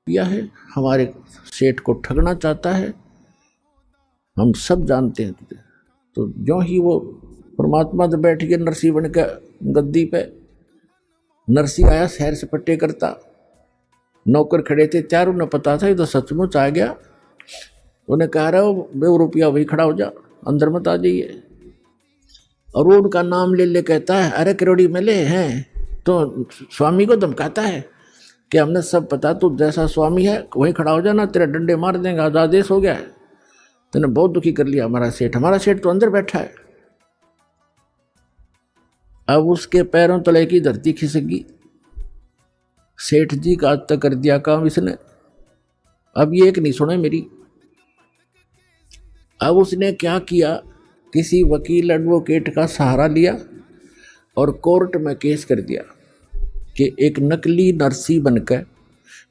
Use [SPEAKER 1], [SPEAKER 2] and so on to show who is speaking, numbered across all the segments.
[SPEAKER 1] पिया है, हमारे सेठ को ठगना चाहता है, हम सब जानते हैं तुझे। तो जो ही वो परमात्मा तो बैठ गए नरसी बन के गद्दी पे, नरसी आया शहर से पट्टे करता, नौकर खड़े थे चारों ने पता था ये तो सचमुच आ गया। उन्हें कह रहा हो 2 रुपया वही खड़ा हो जा, अंदर मत आ जाइए। और वो उनका नाम ले ले कहता है अरे करोड़ी मिले हैं, तो स्वामी को धमकाता है कि हमने सब पता, तू जैसा स्वामी है वहीं खड़ा हो जाना, तेरे डंडे मार देंगे, आज आदेश हो गया है, तूने बहुत दुखी कर लिया हमारा सेठ तो अंदर बैठा है। अब उसके पैरों तले की धरती खिसक गई। सेठ जी का आज तक कर दिया काम इसने, अब ये एक नहीं सुने मेरी। अब उसने क्या किया, किसी वकील एडवोकेट का सहारा लिया और कोर्ट में केस कर दिया कि एक नकली नरसी बनकर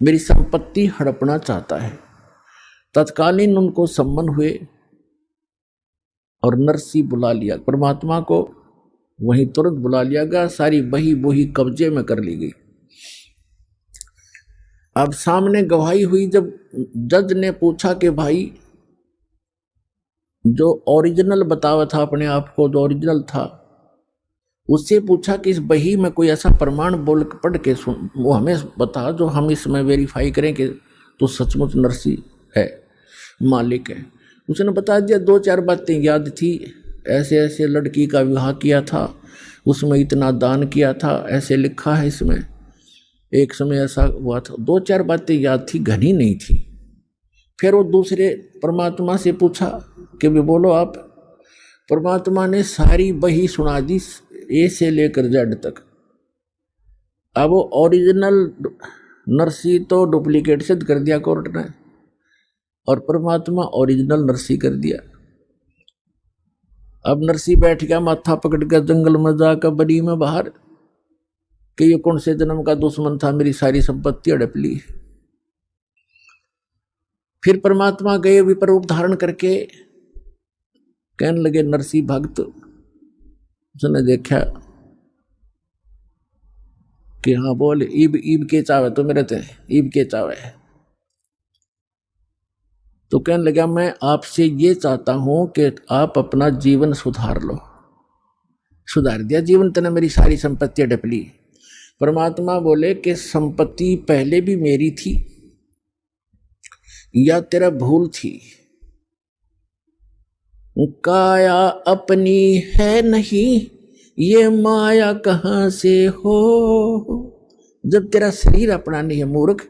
[SPEAKER 1] मेरी संपत्ति हड़पना चाहता है। तत्कालीन उनको सम्मन हुए और नरसी बुला लिया, परमात्मा को वहीं तुरंत बुला लिया गया, सारी बही बोही कब्जे में कर ली गई। अब सामने गवाही हुई, जब जज ने पूछा कि भाई जो ओरिजिनल बतावा था अपने आप को, जो ओरिजिनल था, उससे पूछा कि इस बही में कोई ऐसा प्रमाण बोल पढ़ के सुन, वो हमें बता जो हम इसमें वेरीफाई करें कि तो सचमुच नरसी है, मालिक है। उसने बता दिया, 2-4 बातें याद थी, ऐसे ऐसे लड़की का विवाह किया था, उसमें इतना दान किया था, ऐसे लिखा है इसमें, एक समय ऐसा हुआ था। 2-4 बातें याद थी, घनी नहीं थी। फिर वो दूसरे परमात्मा से पूछा कि भी बोलो आप। परमात्मा ने सारी बही सुना दी, ए से लेकर जेड तक। अब वो ओरिजिनल नरसी तो डुप्लीकेट सिद्ध कर दिया कोर्ट ने, और परमात्मा ओरिजिनल नरसी कर दिया। अब नरसी बैठ गया माथा पकड़ के जंगल में जाकर बड़ी में बाहर कि ये कौन से जन्म का दुश्मन था, मेरी सारी संपत्ति हड़प ली। फिर परमात्मा गए विपर रूप धारण करके, कहने लगे नरसी भक्त। उसने देखा कि हाँ बोल, ईब के चावे तो मेरे थे, ईब के चावे। तो कहने लगा मैं आपसे ये चाहता हूं कि आप अपना जीवन सुधार लो। सुधार दिया जीवन, तने मेरी सारी संपत्ति हड़प ली। परमात्मा बोले कि संपत्ति पहले भी मेरी थी या तेरा भूल थी, काया अपनी है नहीं, ये माया कहां से हो। जब तेरा शरीर अपना नहीं है मूर्ख,